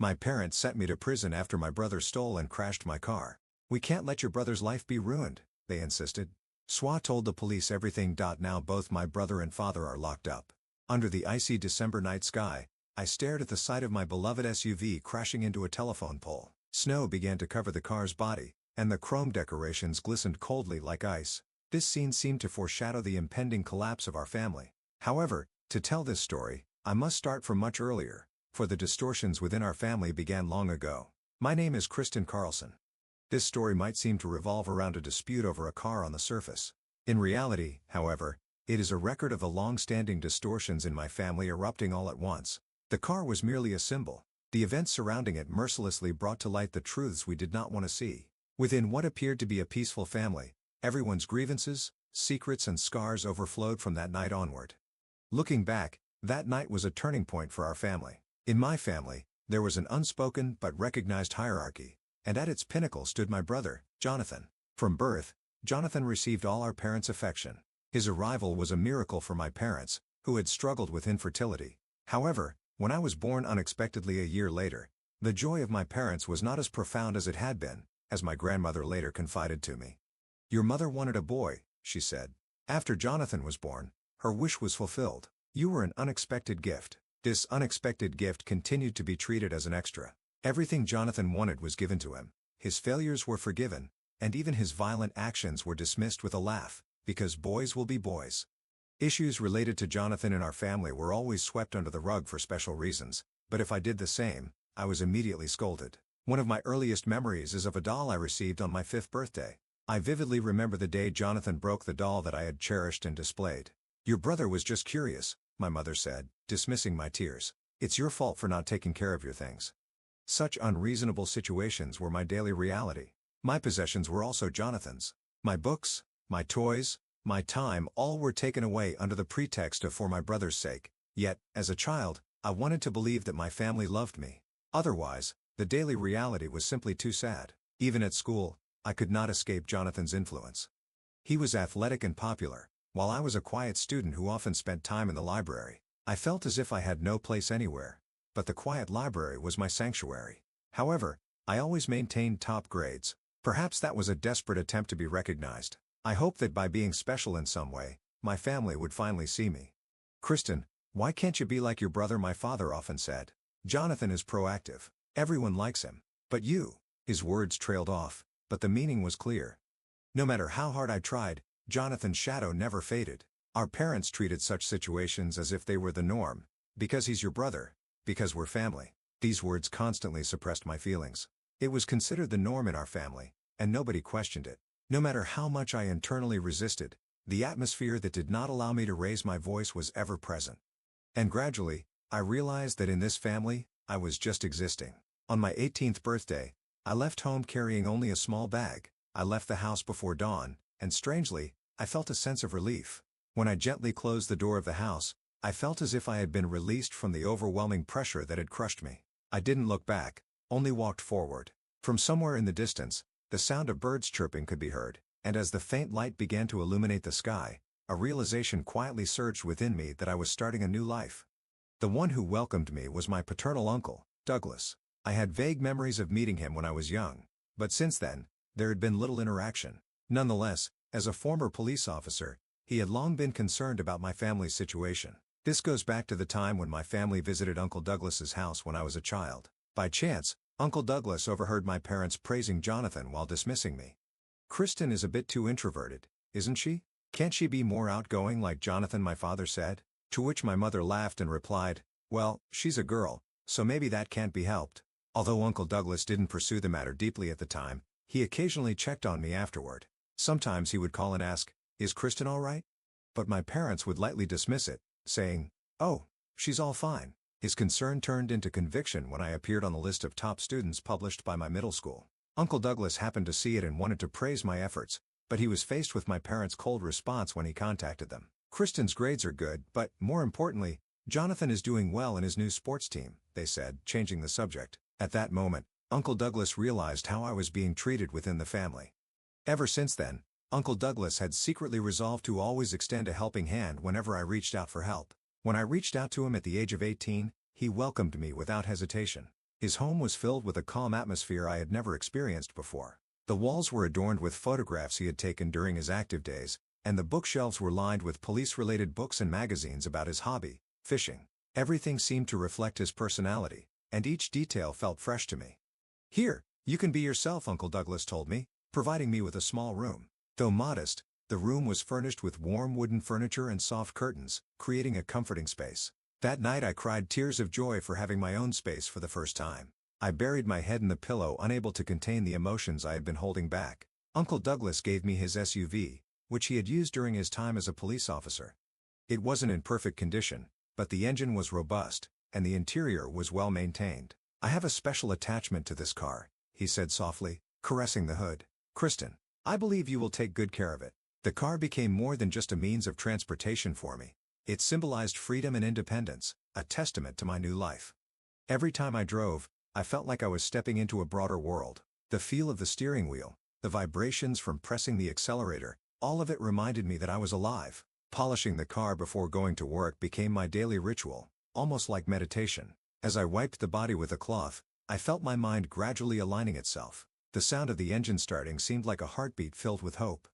My parents sent me to prison after my brother stole and crashed my car. We can't let your brother's life be ruined, they insisted. SWA told the police everything. Now both my brother and father are locked up. Under the icy December night sky, I stared at the sight of my beloved SUV crashing into a telephone pole. Snow began to cover the car's body, and the chrome decorations glistened coldly like ice. This scene seemed to foreshadow the impending collapse of our family. However, to tell this story, I must start from much earlier, for the distortions within our family began long ago. My name is Kristen Carlson. This story might seem to revolve around a dispute over a car on the surface. In reality, however, it is a record of the long-standing distortions in my family erupting all at once. The car was merely a symbol. The events surrounding it mercilessly brought to light the truths we did not want to see. Within what appeared to be a peaceful family, everyone's grievances, secrets and scars overflowed from that night onward. Looking back, that night was a turning point for our family. In my family, there was an unspoken but recognized hierarchy, and at its pinnacle stood my brother, Jonathan. From birth, Jonathan received all our parents' affection. His arrival was a miracle for my parents, who had struggled with infertility. However, when I was born unexpectedly a year later, the joy of my parents was not as profound as it had been, as my grandmother later confided to me. "Your mother wanted a boy," she said. "After Jonathan was born, her wish was fulfilled. You were an unexpected gift." This unexpected gift continued to be treated as an extra. Everything Jonathan wanted was given to him. His failures were forgiven, and even his violent actions were dismissed with a laugh, because boys will be boys. Issues related to Jonathan in our family were always swept under the rug for special reasons, but if I did the same, I was immediately scolded. One of my earliest memories is of a doll I received on my 5th birthday. I vividly remember the day Jonathan broke the doll that I had cherished and displayed. "Your brother was just curious," my mother said, dismissing my tears. "It's your fault for not taking care of your things." Such unreasonable situations were my daily reality. My possessions were also Jonathan's. My books, my toys, my time, all were taken away under the pretext of for my brother's sake. Yet, as a child, I wanted to believe that my family loved me. Otherwise, the daily reality was simply too sad. Even at school, I could not escape Jonathan's influence. He was athletic and popular, while I was a quiet student who often spent time in the library. I felt as if I had no place anywhere. But the quiet library was my sanctuary. However, I always maintained top grades. Perhaps that was a desperate attempt to be recognized. I hoped that by being special in some way, my family would finally see me. "Kristen, why can't you be like your brother?" my father often said. "Jonathan is proactive. Everyone likes him. But you..." His words trailed off, but the meaning was clear. No matter how hard I tried, Jonathan's shadow never faded. Our parents treated such situations as if they were the norm. "Because he's your brother. Because we're family." These words constantly suppressed my feelings. It was considered the norm in our family, and nobody questioned it. No matter how much I internally resisted, the atmosphere that did not allow me to raise my voice was ever present. And gradually, I realized that in this family, I was just existing. On my 18th birthday, I left home carrying only a small bag. I left the house before dawn, and strangely, I felt a sense of relief. When I gently closed the door of the house, I felt as if I had been released from the overwhelming pressure that had crushed me. I didn't look back, only walked forward. From somewhere in the distance, the sound of birds chirping could be heard, and as the faint light began to illuminate the sky, a realization quietly surged within me that I was starting a new life. The one who welcomed me was my paternal uncle, Douglas. I had vague memories of meeting him when I was young, but since then, there had been little interaction. Nonetheless, as a former police officer, he had long been concerned about my family's situation. This goes back to the time when my family visited Uncle Douglas's house when I was a child. By chance, Uncle Douglas overheard my parents praising Jonathan while dismissing me. "Kristen is a bit too introverted, isn't she? Can't she be more outgoing like Jonathan?" my father said. To which my mother laughed and replied, "Well, she's a girl, so maybe that can't be helped." Although Uncle Douglas didn't pursue the matter deeply at the time, he occasionally checked on me afterward. Sometimes he would call and ask, "Is Kristen all right?" But my parents would lightly dismiss it, saying, "Oh, she's all fine." His concern turned into conviction when I appeared on the list of top students published by my middle school. Uncle Douglas happened to see it and wanted to praise my efforts, but he was faced with my parents' cold response when he contacted them. "Kristen's grades are good, but, more importantly, Jonathan is doing well in his new sports team," they said, changing the subject. At that moment, Uncle Douglas realized how I was being treated within the family. Ever since then, Uncle Douglas had secretly resolved to always extend a helping hand whenever I reached out for help. When I reached out to him at the age of 18, he welcomed me without hesitation. His home was filled with a calm atmosphere I had never experienced before. The walls were adorned with photographs he had taken during his active days, and the bookshelves were lined with police-related books and magazines about his hobby, fishing. Everything seemed to reflect his personality, and each detail felt fresh to me. "Here, you can be yourself," Uncle Douglas told me, providing me with a small room. Though modest, the room was furnished with warm wooden furniture and soft curtains, creating a comforting space. That night I cried tears of joy for having my own space for the first time. I buried my head in the pillow, unable to contain the emotions I had been holding back. Uncle Douglas gave me his SUV, which he had used during his time as a police officer. It wasn't in perfect condition, but the engine was robust, and the interior was well maintained. "I have a special attachment to this car," he said softly, caressing the hood. "Kristen, I believe you will take good care of it." The car became more than just a means of transportation for me. It symbolized freedom and independence, a testament to my new life. Every time I drove, I felt like I was stepping into a broader world. The feel of the steering wheel, the vibrations from pressing the accelerator, all of it reminded me that I was alive. Polishing the car before going to work became my daily ritual, almost like meditation. As I wiped the body with a cloth, I felt my mind gradually aligning itself. The sound of the engine starting seemed like a heartbeat filled with hope.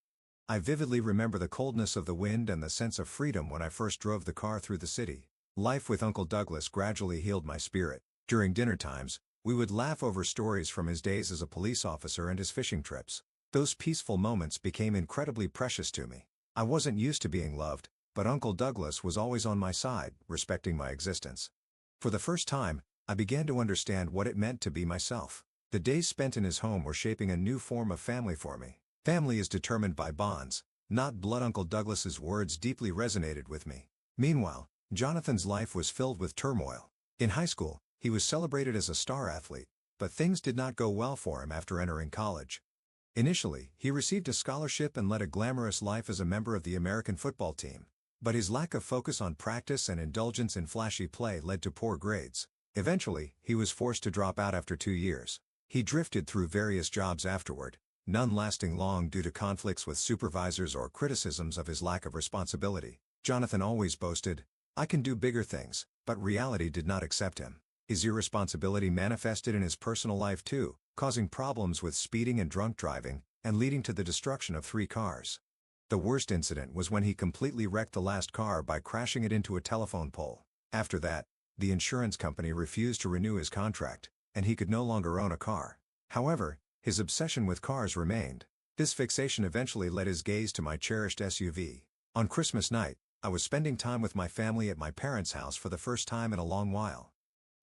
I vividly remember the coldness of the wind and the sense of freedom when I first drove the car through the city. Life with Uncle Douglas gradually healed my spirit. During dinner times, we would laugh over stories from his days as a police officer and his fishing trips. Those peaceful moments became incredibly precious to me. I wasn't used to being loved, but Uncle Douglas was always on my side, respecting my existence. For the first time, I began to understand what it meant to be myself. The days spent in his home were shaping a new form of family for me. "Family is determined by bonds, not blood." Uncle Douglas's words deeply resonated with me. Meanwhile, Jonathan's life was filled with turmoil. In high school, he was celebrated as a star athlete, but things did not go well for him after entering college. Initially, he received a scholarship and led a glamorous life as a member of the American football team. But his lack of focus on practice and indulgence in flashy play led to poor grades. Eventually, he was forced to drop out after 2 years. He drifted through various jobs afterward, none lasting long due to conflicts with supervisors or criticisms of his lack of responsibility. Jonathan always boasted, "I can do bigger things," but reality did not accept him. His irresponsibility manifested in his personal life too, causing problems with speeding and drunk driving, and leading to the destruction of 3 cars. The worst incident was when he completely wrecked the last car by crashing it into a telephone pole. After that, the insurance company refused to renew his contract, and he could no longer own a car. However, his obsession with cars remained. This fixation eventually led his gaze to my cherished SUV. On Christmas night, I was spending time with my family at my parents' house for the first time in a long while.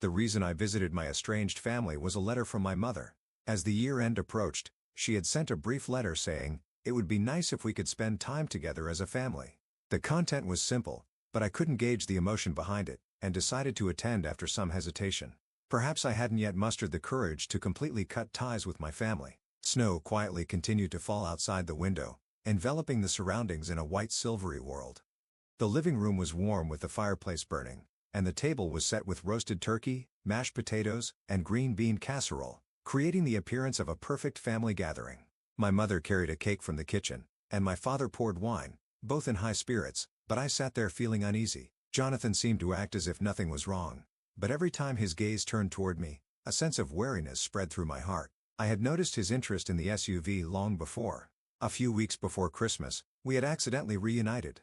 The reason I visited my estranged family was a letter from my mother. As the year-end approached, she had sent a brief letter saying, "It would be nice if we could spend time together as a family." The content was simple, but I couldn't gauge the emotion behind it, and decided to attend after some hesitation. Perhaps I hadn't yet mustered the courage to completely cut ties with my family. Snow quietly continued to fall outside the window, enveloping the surroundings in a white silvery world. The living room was warm with the fireplace burning, and the table was set with roasted turkey, mashed potatoes, and green bean casserole, creating the appearance of a perfect family gathering. My mother carried a cake from the kitchen, and my father poured wine, both in high spirits, but I sat there feeling uneasy. Jonathan seemed to act as if nothing was wrong, but every time his gaze turned toward me, a sense of wariness spread through my heart. I had noticed his interest in the SUV long before. A few weeks before Christmas, we had accidentally reunited.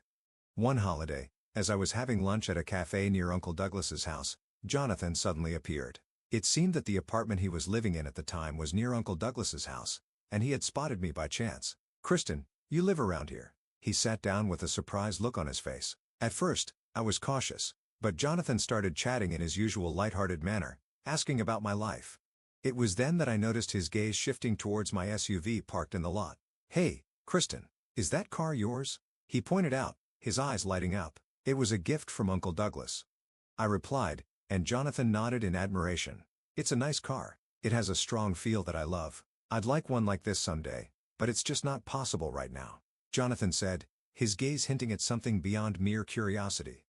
One holiday, as I was having lunch at a cafe near Uncle Douglas's house, Jonathan suddenly appeared. It seemed that the apartment he was living in at the time was near Uncle Douglas's house, and he had spotted me by chance. "Kristen, you live around here." He sat down with a surprised look on his face. At first, I was cautious, but Jonathan started chatting in his usual lighthearted manner, asking about my life. It was then that I noticed his gaze shifting towards my SUV parked in the lot. "Hey, Kristen, is that car yours?" he pointed out, his eyes lighting up. "It was a gift from Uncle Douglas," I replied, and Jonathan nodded in admiration. "It's a nice car. It has a strong feel that I love. I'd like one like this someday, but it's just not possible right now," Jonathan said, his gaze hinting at something beyond mere curiosity.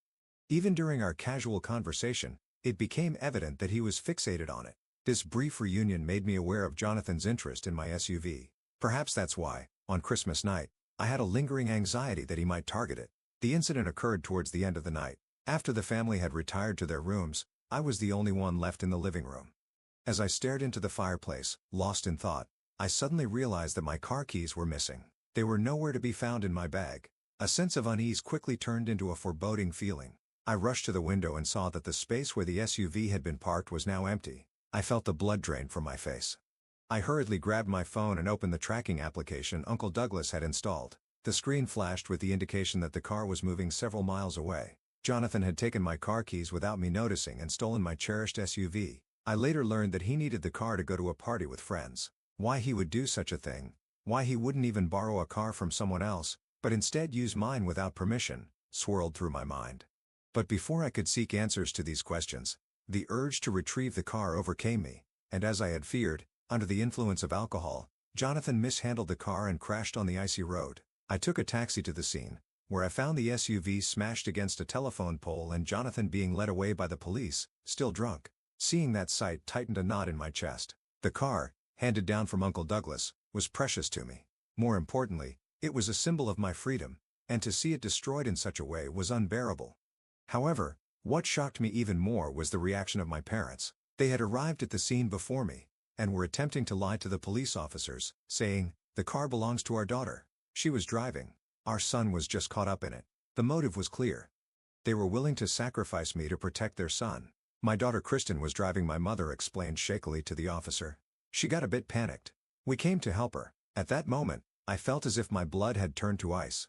Even during our casual conversation, it became evident that he was fixated on it. This brief reunion made me aware of Jonathan's interest in my SUV. Perhaps that's why, on Christmas night, I had a lingering anxiety that he might target it. The incident occurred towards the end of the night. After the family had retired to their rooms, I was the only one left in the living room. As I stared into the fireplace, lost in thought, I suddenly realized that my car keys were missing. They were nowhere to be found in my bag. A sense of unease quickly turned into a foreboding feeling. I rushed to the window and saw that the space where the SUV had been parked was now empty. I felt the blood drain from my face. I hurriedly grabbed my phone and opened the tracking application Uncle Douglas had installed. The screen flashed with the indication that the car was moving several miles away. Jonathan had taken my car keys without me noticing and stolen my cherished SUV. I later learned that he needed the car to go to a party with friends. Why he would do such a thing, why he wouldn't even borrow a car from someone else, but instead use mine without permission, swirled through my mind. But before I could seek answers to these questions, the urge to retrieve the car overcame me, and as I had feared, under the influence of alcohol, Jonathan mishandled the car and crashed on the icy road. I took a taxi to the scene, where I found the SUV smashed against a telephone pole and Jonathan being led away by the police, still drunk. Seeing that sight tightened a knot in my chest. The car, handed down from Uncle Douglas, was precious to me. More importantly, it was a symbol of my freedom, and to see it destroyed in such a way was unbearable. However, what shocked me even more was the reaction of my parents. They had arrived at the scene before me, and were attempting to lie to the police officers, saying, "The car belongs to our daughter. She was driving. Our son was just caught up in it." The motive was clear. They were willing to sacrifice me to protect their son. "My daughter Kristen was driving," my mother explained shakily to the officer. "She got a bit panicked. We came to help her." At that moment, I felt as if my blood had turned to ice.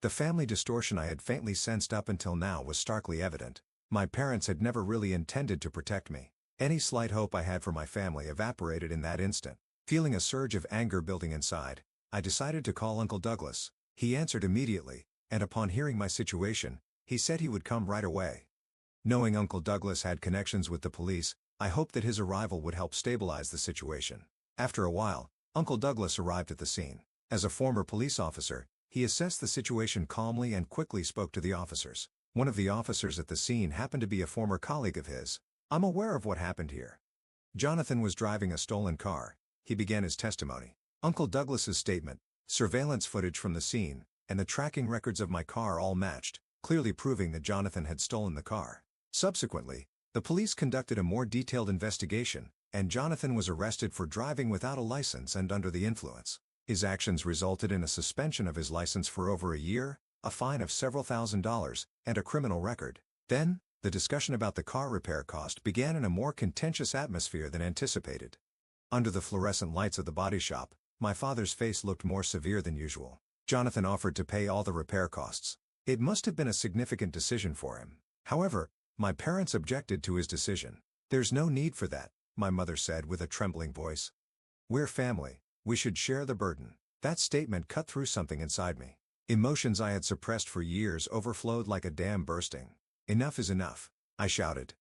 The family distortion I had faintly sensed up until now was starkly evident. My parents had never really intended to protect me. Any slight hope I had for my family evaporated in that instant. Feeling a surge of anger building inside, I decided to call Uncle Douglas. He answered immediately, and upon hearing my situation, he said he would come right away. Knowing Uncle Douglas had connections with the police, I hoped that his arrival would help stabilize the situation. After a while, Uncle Douglas arrived at the scene. As a former police officer, he assessed the situation calmly and quickly spoke to the officers. One of the officers at the scene happened to be a former colleague of his. "I'm aware of what happened here. Jonathan was driving a stolen car," he began his testimony. Uncle Douglas's statement, surveillance footage from the scene, and the tracking records of my car all matched, clearly proving that Jonathan had stolen the car. Subsequently, the police conducted a more detailed investigation, and Jonathan was arrested for driving without a license and under the influence. His actions resulted in a suspension of his license for over a year, a fine of several $1,000s, and a criminal record. Then, the discussion about the car repair cost began in a more contentious atmosphere than anticipated. Under the fluorescent lights of the body shop, my father's face looked more severe than usual. Jonathan offered to pay all the repair costs. It must have been a significant decision for him. However, my parents objected to his decision. "There's no need for that," my mother said with a trembling voice. "We're family. We should share the burden." That statement cut through something inside me. Emotions I had suppressed for years overflowed like a dam bursting. "Enough is enough," I shouted.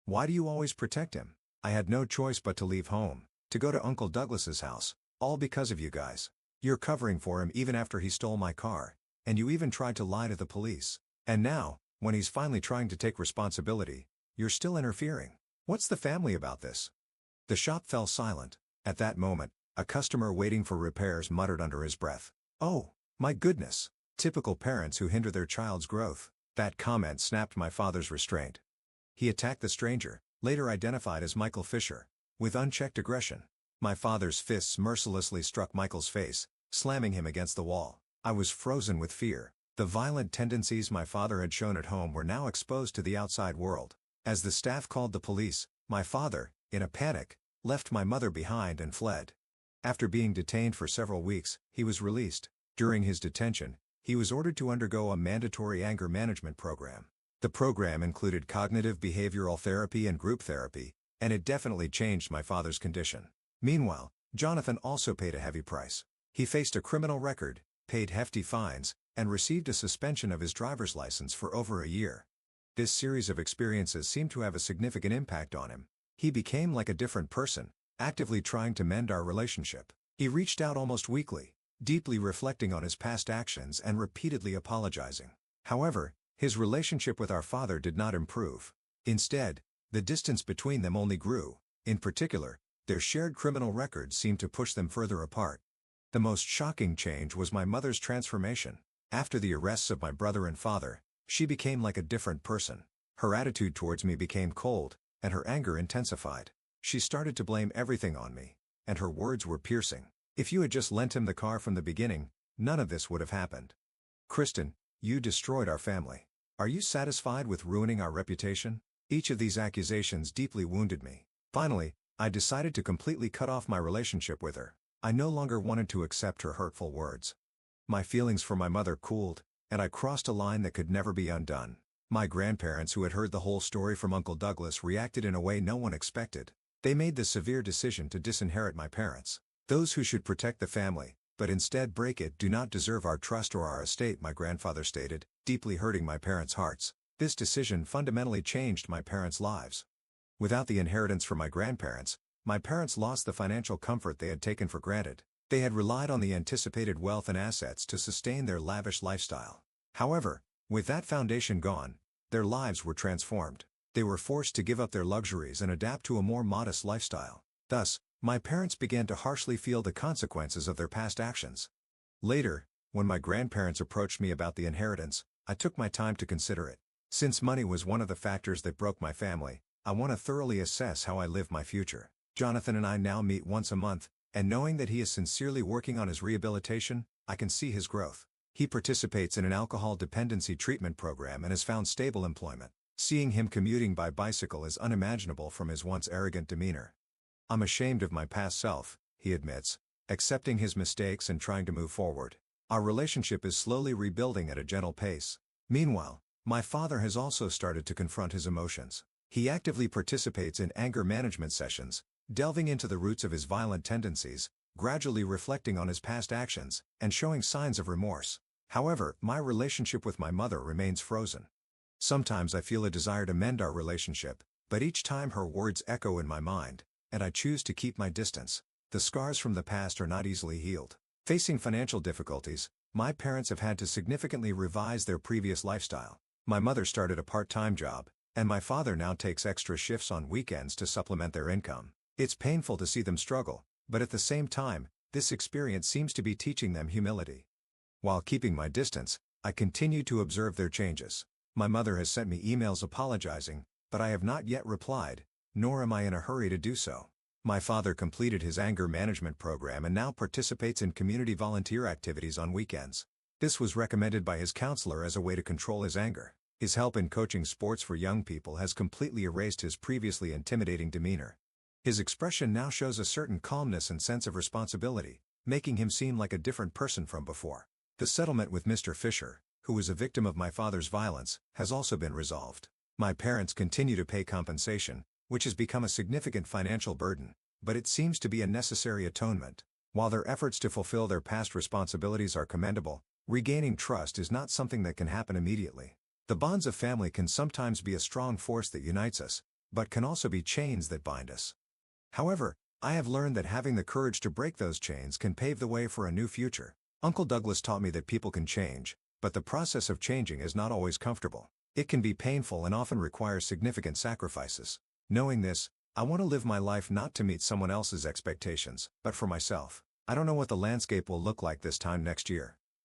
"Why do you always protect him?" I had no choice but to leave home, to go to Uncle Douglas's house, all because of you guys. You're covering for him even after he stole my car, and you even tried to lie to the police. And now, when he's finally trying to take responsibility, you're still interfering. What's the family about this?" The shop fell silent. At that moment, a customer waiting for repairs muttered under his breath, "Oh, my goodness." Typical parents who hinder their child's growth. That comment snapped my father's restraint. He attacked the stranger, later identified as Michael Fisher, with unchecked aggression. My father's fists mercilessly struck Michael's face, slamming him against the wall. I was frozen with fear. The violent tendencies my father had shown at home were now exposed to the outside world. As the staff called the police, my father, in a panic, left my mother behind and fled. After being detained for several weeks, he was released. During his detention, he was ordered to undergo a mandatory anger management program. The program included cognitive behavioral therapy and group therapy, and it definitely changed my father's condition. Meanwhile, Jonathan also paid a heavy price. He faced a criminal record, paid hefty fines, and received a suspension of his driver's license for over a year. This series of experiences seemed to have a significant impact on him. He became like a different person, actively trying to mend our relationship. He reached out almost weekly, deeply reflecting on his past actions and repeatedly apologizing. However, his relationship with our father did not improve. Instead, the distance between them only grew. In particular, their shared criminal records seemed to push them further apart. The most shocking change was my mother's transformation. After the arrests of my brother and father, she became like a different person. Her attitude towards me became cold, and her anger intensified. She started to blame everything on me, and her words were piercing. If you had just lent him the car from the beginning, none of this would have happened. Kristen, you destroyed our family. Are you satisfied with ruining our reputation? Each of these accusations deeply wounded me. Finally, I decided to completely cut off my relationship with her. I no longer wanted to accept her hurtful words. My feelings for my mother cooled, and I crossed a line that could never be undone. My grandparents, who had heard the whole story from Uncle Douglas, reacted in a way no one expected. They made the severe decision to disinherit my parents. Those who should protect the family, but instead break it, do not deserve our trust or our estate, my grandfather stated, deeply hurting my parents' hearts. This decision fundamentally changed my parents' lives. Without the inheritance from my grandparents, my parents lost the financial comfort they had taken for granted. They had relied on the anticipated wealth and assets to sustain their lavish lifestyle. However, with that foundation gone, their lives were transformed. They were forced to give up their luxuries and adapt to a more modest lifestyle. Thus, my parents began to harshly feel the consequences of their past actions. Later, when my grandparents approached me about the inheritance, I took my time to consider it. Since money was one of the factors that broke my family, I want to thoroughly assess how I live my future. Jonathan and I now meet once a month, and knowing that he is sincerely working on his rehabilitation, I can see his growth. He participates in an alcohol dependency treatment program and has found stable employment. Seeing him commuting by bicycle is unimaginable from his once arrogant demeanor. I'm ashamed of my past self, he admits, accepting his mistakes and trying to move forward. Our relationship is slowly rebuilding at a gentle pace. Meanwhile, my father has also started to confront his emotions. He actively participates in anger management sessions, delving into the roots of his violent tendencies, gradually reflecting on his past actions, and showing signs of remorse. However, my relationship with my mother remains frozen. Sometimes I feel a desire to mend our relationship, but each time her words echo in my mind, and I choose to keep my distance. The scars from the past are not easily healed. Facing financial difficulties, my parents have had to significantly revise their previous lifestyle. My mother started a part-time job, and my father now takes extra shifts on weekends to supplement their income. It's painful to see them struggle, but at the same time, this experience seems to be teaching them humility. While keeping my distance, I continue to observe their changes. My mother has sent me emails apologizing, but I have not yet replied, nor am I in a hurry to do so. My father completed his anger management program and now participates in community volunteer activities on weekends. This was recommended by his counselor as a way to control his anger. His help in coaching sports for young people has completely erased his previously intimidating demeanor. His expression now shows a certain calmness and sense of responsibility, making him seem like a different person from before. The settlement with Mr. Fisher, who was a victim of my father's violence, has also been resolved. My parents continue to pay compensation, which has become a significant financial burden, but it seems to be a necessary atonement. While their efforts to fulfill their past responsibilities are commendable, regaining trust is not something that can happen immediately. The bonds of family can sometimes be a strong force that unites us, but can also be chains that bind us. However, I have learned that having the courage to break those chains can pave the way for a new future. Uncle Douglas taught me that people can change, but the process of changing is not always comfortable. It can be painful and often requires significant sacrifices. Knowing this, I want to live my life not to meet someone else's expectations, but for myself. I don't know what the landscape will look like this time next year.